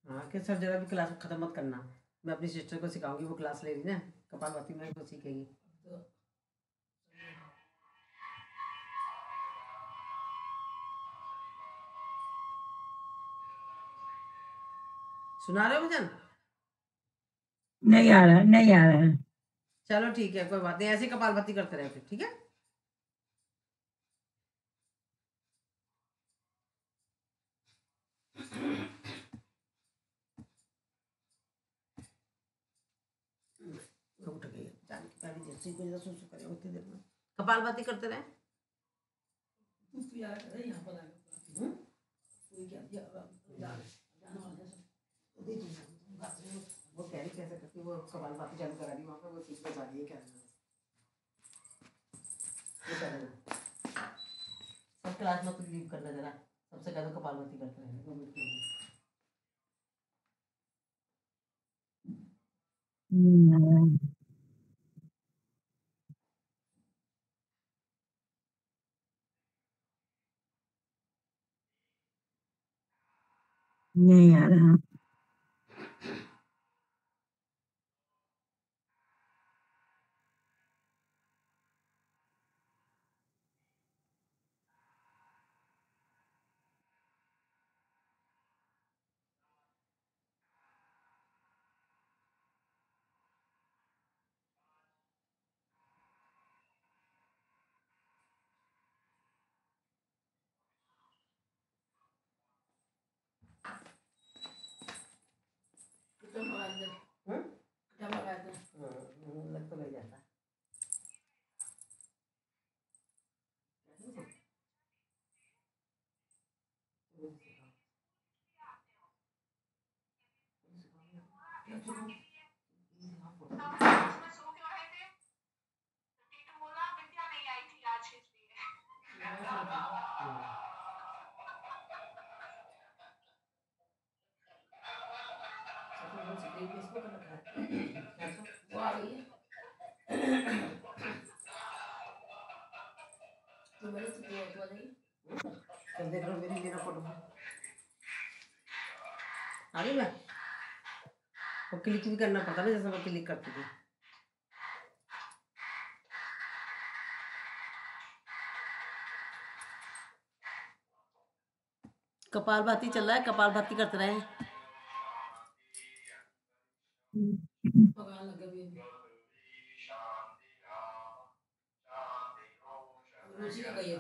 हाँ कि सर जरा भी क्लास खत्म मत करना, मैं अपनी सिस्टर को सिखाऊंगी, वो क्लास ले रही ना कपालभाति में, तो सीखेगी। सुना रहे हो भजन? नहीं आ रहा, नहीं आ रहा। चलो ठीक है, कोई बात नहीं, ऐसे कपालभाति करते रहे फिर। ठीक है, उठ गई जाने की पहली जैसे कोई जैसे सुसु करे उतनी देर में कपालभाति करते रहे। यहाँ पर आएगा कोई क्या जाना वाला है सब। वो कह रही कैसे करती, वो कपालभाति चालू करा दी वहाँ पे, वो सीख बजा रही है क्या सब क्लास में कुछ लीव करना जरा, सबसे कह दो कपालभाति करते रहे 2 मिनट के लिए। नहीं आ रहा, नहीं आ रहा। लग तो नहीं जाता। वो आ गई है तो मेरे से तो आ जाएगी। चल देख रहा हूँ मेरी लेना फोटो आ गई मैं, वो क्लिक भी करना पड़ता ना जैसे मैं क्लिक करती थी। कपालभाति चल रहा है, कपालभाति करते रहे। भगवान लगे भी रुचि का कहिए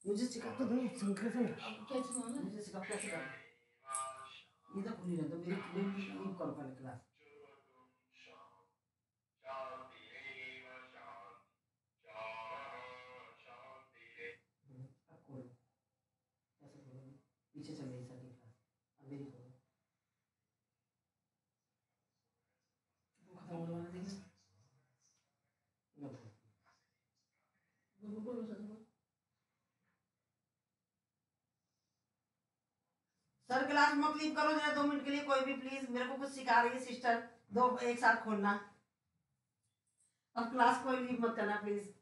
मुझे सिखा तो दो शंकर से, क्या सुनाना मुझे सिखा कैसे कर, ये तो खुली रहता मेरी लीव करो पहले क्लास। अब खोलो, कैसे खोलोगे? पीछे चल रही सर की क्लास, अब मेरी खोलो। खत्म होने वाला देखिए बोलो सर सर क्लास मत लीव करो जरा 2 मिनट के लिए, कोई भी प्लीज, मेरे को कुछ सिखा रही है सिस्टर, दो एक साथ खोलना। अब क्लास कोई लीव मत करना प्लीज।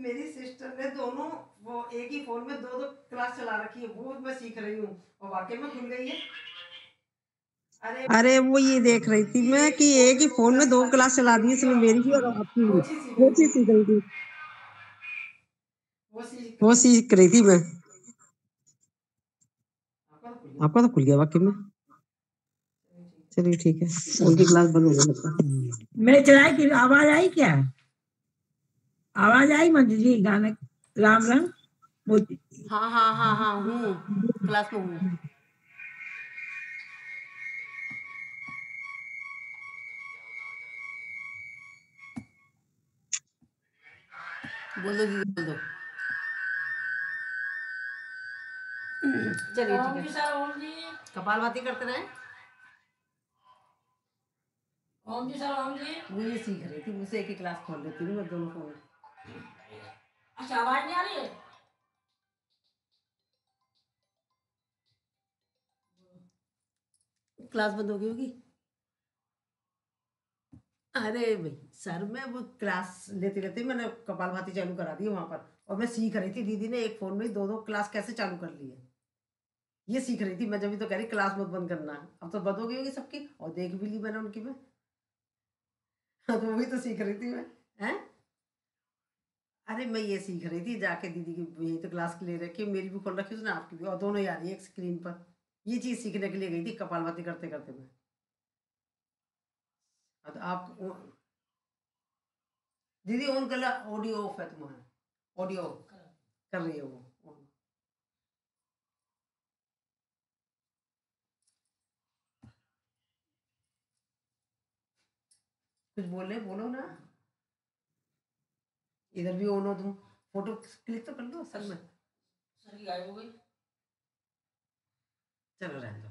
मेरी सिस्टर ने दोनों वो एक ही फोन में दो दो क्लास चला रखी है, वो मैं सीख रही हूँ और वाकई में खुल गई है। अरे वो ये देख रही थी मैं कि एक ही फोन में 2 क्लास चला दी इसने, मेरी भी और आपकी भी। वो चीज सीख रही थी, वो सीख रही थी मैं। आपका तो खुल गया वाकई में। चलिए ठीक है, उनकी क्लास बंद हो गई लगता। मेरे चलाई की आवाज आई क्या? आवाज आई मंजू जी गाने राम राम बोलती? हाँ हाँ हाँ हाँ, हूँ क्लास में हूँ। बोल दो दीदी, बोल दो। चलिए ठीक है, कपाल भाती करते रहे। ओम जी सर, ओम जी। वो ये सीख रही थी, मुझसे एक ही क्लास खोल लेती हूँ मैं दोनों फोन। अच्छा, आवाज नहीं आ रही है? क्लास बंद हो गई होगी। अरे भाई सर, मैं वो क्लास लेते लेते मैंने कपाल भाती चालू करा दी वहां पर, और मैं सीख रही थी। दीदी ने एक फोन में दो दो क्लास कैसे चालू कर ली है, ये सीख रही थी मैं। जब भी तो कह रही क्लास मत बंद करना, अब तो बंद हो गई होगी सबकी, और देख भी ली मैंने उनकी में। हाँ, तो वही तो सीख रही थी मैं। हैं? अरे मैं ये सीख रही थी जाके दीदी की, यही तो क्लास ले रखी, मेरी भी खोल रखी उसने, आपकी भी, और दोनों ही आ रही है एक स्क्रीन पर। ये चीज सीखने के लिए गई थी कपाल भाती करते करते मैं। अब आप दीदी ऑन कर ला, ऑडियो ऑफ है तुम्हारा, ऑडियो कर रही है वो on। कुछ बोलो ना, इधर भी ऑन हो तुम, फोटो क्लिक तो कर लो असल में। सर की गायब हो गई। चलो रहने दो।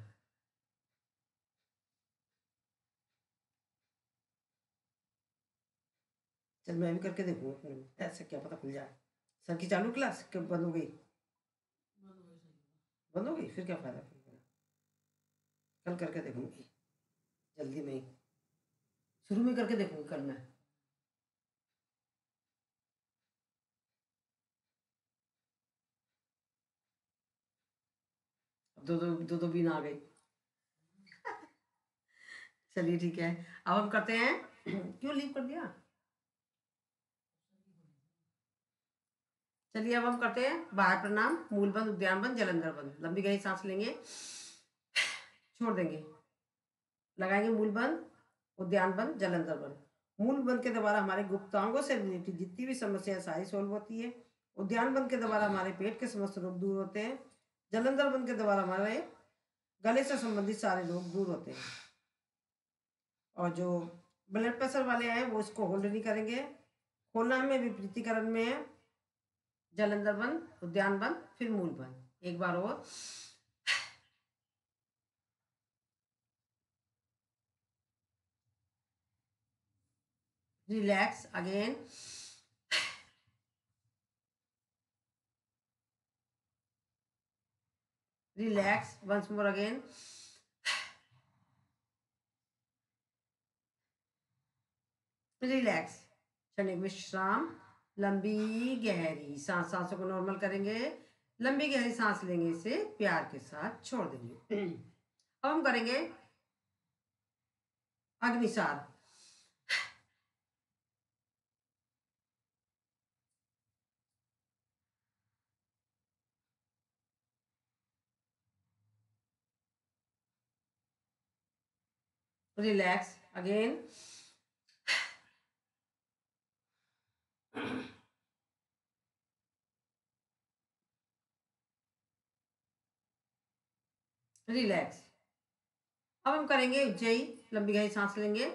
चल मैं भी करके देखूंगा अपने में, ऐसे क्या पता खुल जाए। सर की चालू क्लास कब बंद हो गई? बंद हो गई, फिर क्या फायदा फिर? कल करके देखूंगी, जल्दी में ही, शुरू में करके देखूंगी कल मैं। दो बीन आ गई। चलिए ठीक है, अब हम करते हैं। क्यों लीव कर दिया? चलिए अब हम करते हैं बाहर प्रणाम, मूल बंद, उद्यान बंद, जलंधर बंद। लंबी गहरी सांस लेंगे, छोड़ देंगे, लगाएंगे मूल बंद, उद्यान बंद, जलंधर बंद। मूल बंद के द्वारा हमारे गुप्तांगों से रिलेटेड जितनी भी समस्या है सारी सॉल्व होती है। उद्यान बंद के द्वारा हमारे पेट के समस्त रोग दूर होते हैं। जलंधर बंद के द्वारा हमारे गले से संबंधित सारे रोग दूर होते हैं। और जो ब्लड प्रेशर वाले हैं वो इसको होल्ड नहीं करेंगे, खोलना में विपरीतीकरण में है। जलंधर बंद, उद्यान बंद, फिर मूल बंद, एक बार और। Relax again, relax once more again, relax, क्षणिक विश्राम, लंबी गहरी सांस, सांसों को नॉर्मल करेंगे, लंबी गहरी सांस लेंगे, इसे प्यार के साथ छोड़ देंगे। अब हम करेंगे अग्निसार। Relax again, relax. अब हम करेंगे उज्जयी, लंबी गहरी सांस लेंगे,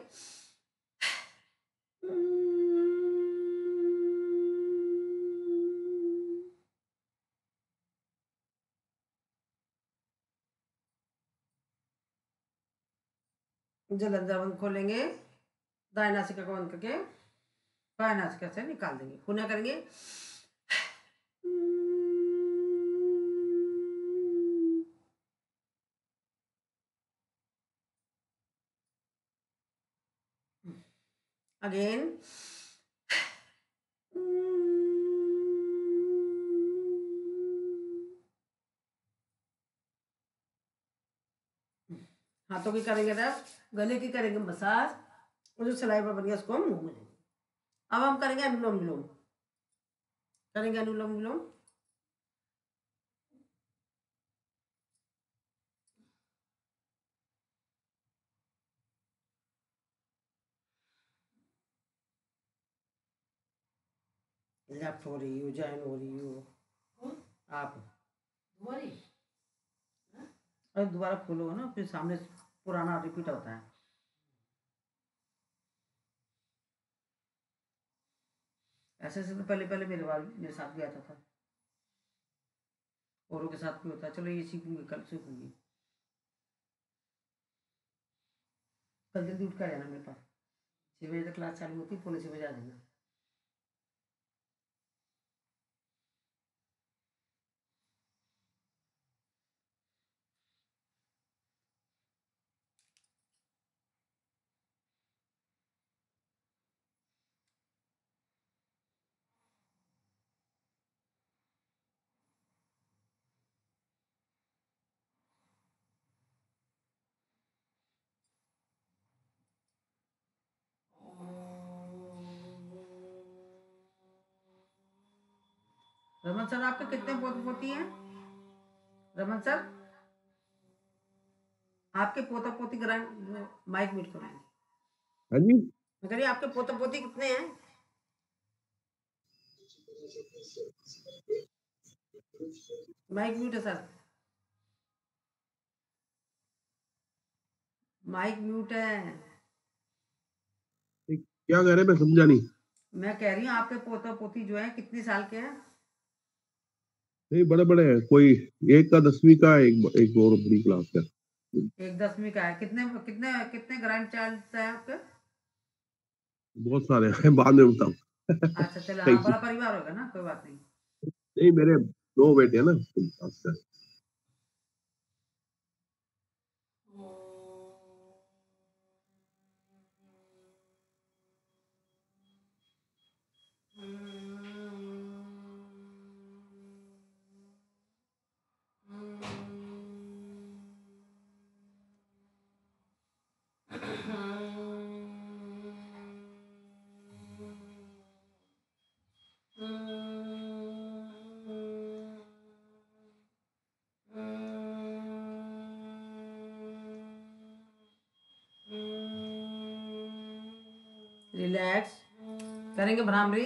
जलंधर बंद खोलेंगे, दाएं नासिका को बंद करके बाएं नासिका से निकाल देंगे। पुनः करेंगे, अगेन, हाथों की करेंगे रब, गले की करेंगे मसाज, और जो सलाइवा बन गया उसको हम मुंह में लेंगे। अब हम करेंगे अनुलोम विलोम, करेंगे अनुलोम विलोम। लेफ्ट हो रही हो, जॉइन हो रही हो कौन आप, तुम्हारी अरे दोबारा खोलोगे ना फिर सामने पुराना रिपीट होता है। ऐसे ऐसे तो पहले पहले मेरे साथ भी आता था, औरों के साथ भी होता है। चलो ये सीखूंगी, कल सीखूंगी। कल जल्दी उठ कर जाना मेरे पास, 6 बजे तक क्लास चालू होती, 5:45 आ जाना। रमन सर आपके कितने पोते पोती हैं? रमन सर आपके पोता पोती ग्रांड, माइक म्यूट करो। हाँ जी, मैं कह रही आपके पोता पोती कितने हैं? माइक म्यूट है सर, माइक म्यूट है। क्या कह रहे हैं मैं समझा नहीं। मैं कह रही हूँ आपके पोता पोती जो है कितने साल के हैं? नहीं, बड़े बड़े हैं, कोई एक का 10वीं का, एक और बड़ी क्लास का। एक 10वीं का है। कितने कितने कितने ग्रैंड चाइल्ड है आपके? बहुत सारे हैं, बाद में बताऊँ। अच्छा चलो, हाँ नहीं बड़ा परिवार होगा ना, कोई बात नहीं। नहीं, मेरे 2 बेटे हैं ना। अच्छा, रिलैक्स करेंगे भ्रामरी।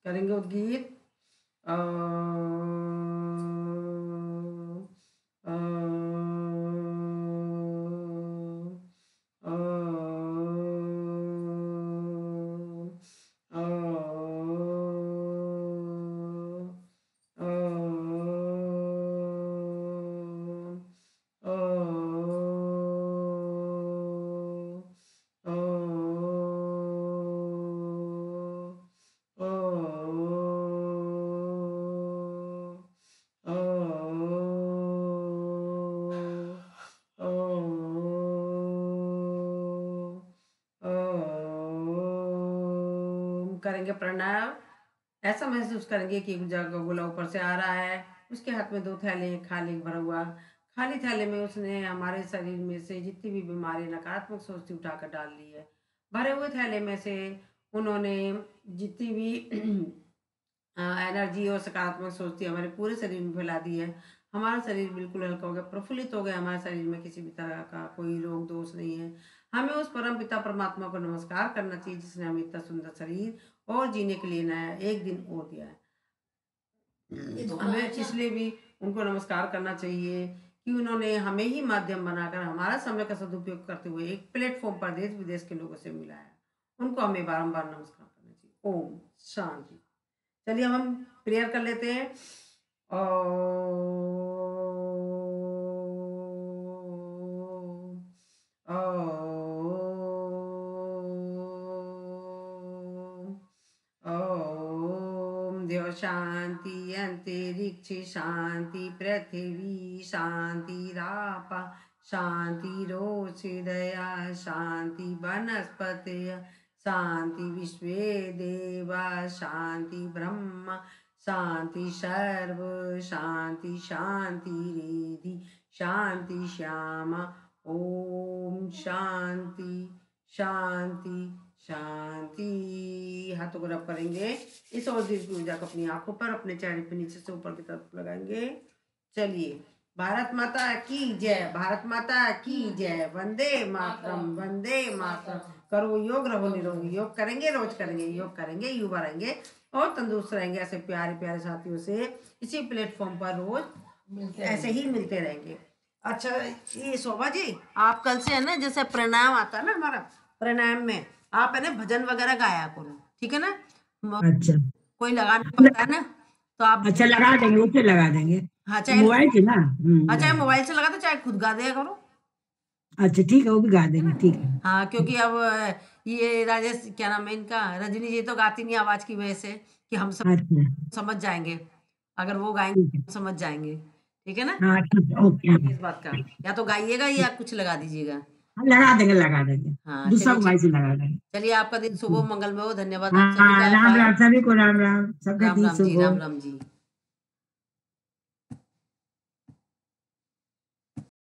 करेंगे उद्गीत। करेंगे प्रणव। ऐसा महसूस करेंगे कि एक जगह गोला ऊपर से आ रहा है, उसके हाथ में 2 थैले, खाली भरा हुआ। खाली थैले में उसने हमारे शरीर में से जितनी भी बीमारी नकारात्मक सोच थी उठाकर डाल ली है। भरे हुए थैले में से उन्होंने जितनी भी एनर्जी और सकारात्मक सोच थी हमारे पूरे शरीर में फैला दी है। हमारा शरीर बिल्कुल हल्का हो गया, प्रफुल्लित हो गया। हमारे शरीर में किसी भी तरह का कोई रोग दोष नहीं है। हमें उस परम पिता परमात्मा को नमस्कार करना चाहिए जिसने हमें इतना सुंदर शरीर और जीने के लिए नया एक दिन और दिया है। हमें इसलिए भी उनको नमस्कार करना चाहिए कि उन्होंने हमें ही माध्यम बनाकर हमारा समय का सदुपयोग करते हुए एक प्लेटफॉर्म पर देश विदेश के लोगों से मिलाया। उनको हमें बारंबार नमस्कार करना चाहिए। ओम शांति। चलिए अब हम प्रेयर कर लेते हैं। शांति अंतरिक्ष शांति पृथ्वी शांति रापा शांति रोषदया शांति वनस्पति शांति विश्वे देवा शांति ब्रह्म शांति सर्व शांति शांति रिधि शांति श्यामा ओम शांति शांति शांति। हाथों को रब करेंगे। इस और दीर्घ ऊर्जा को अपनी आंखों पर, अपने चेहरे पे नीचे से ऊपर की तरफ लगाएंगे। चलिए, भारत माता की जय, भारत माता की जय, वंदे मातरम, वंदे मातरम। करो योग, रहो निरोगी। योग करेंगे, रोज करेंगे, योग करेंगे, युवा रहेंगे और तंदुरुस्त रहेंगे। ऐसे प्यारे प्यारे साथियों से इसी प्लेटफॉर्म पर रोज ऐसे ही मिलते रहेंगे। अच्छा, ये शोभा जी, आप कल से है ना, जैसे प्राणायाम आता है ना हमारा, प्राणायाम में आप है ना भजन वगैरह गाया करो, ठीक है ना? अच्छा, कोई लगाना पड़ता है ना, तो आप अच्छा लगा देंगे, उसे लगा देंगे। हाँ, चाहे मोबाइल से ना। चाहे मोबाइल से लगा दो, चाहे खुद गा दिया करो। अच्छा ठीक है, वो भी गा देंगे, ठीक है। हाँ, क्योंकि अब ये राजेश, क्या नाम है इनका, रजनी जी तो गाती नहीं आवाज की वजह से कि हम सब अच्छा समझ जाएंगे। अगर वो गाएंगे ठीक है, तो समझ जाएंगे, ठीक है ना? हाँ ठीक है, ओके। इस बात का या तो गाइएगा या कुछ लगा दीजिएगा। लगा देंगे, लगा देंगे, हाँ, दूसरा चलिए मोबाइल से लगा देंगे। चलिए, आपका दिन शुभ हो, मंगलमय हो। धन्यवाद आप सभी हाँ, का। राम बाय। राम, सभी को राम राम, सबका राम दिन राम जी, शुभ हो। राम राम जी।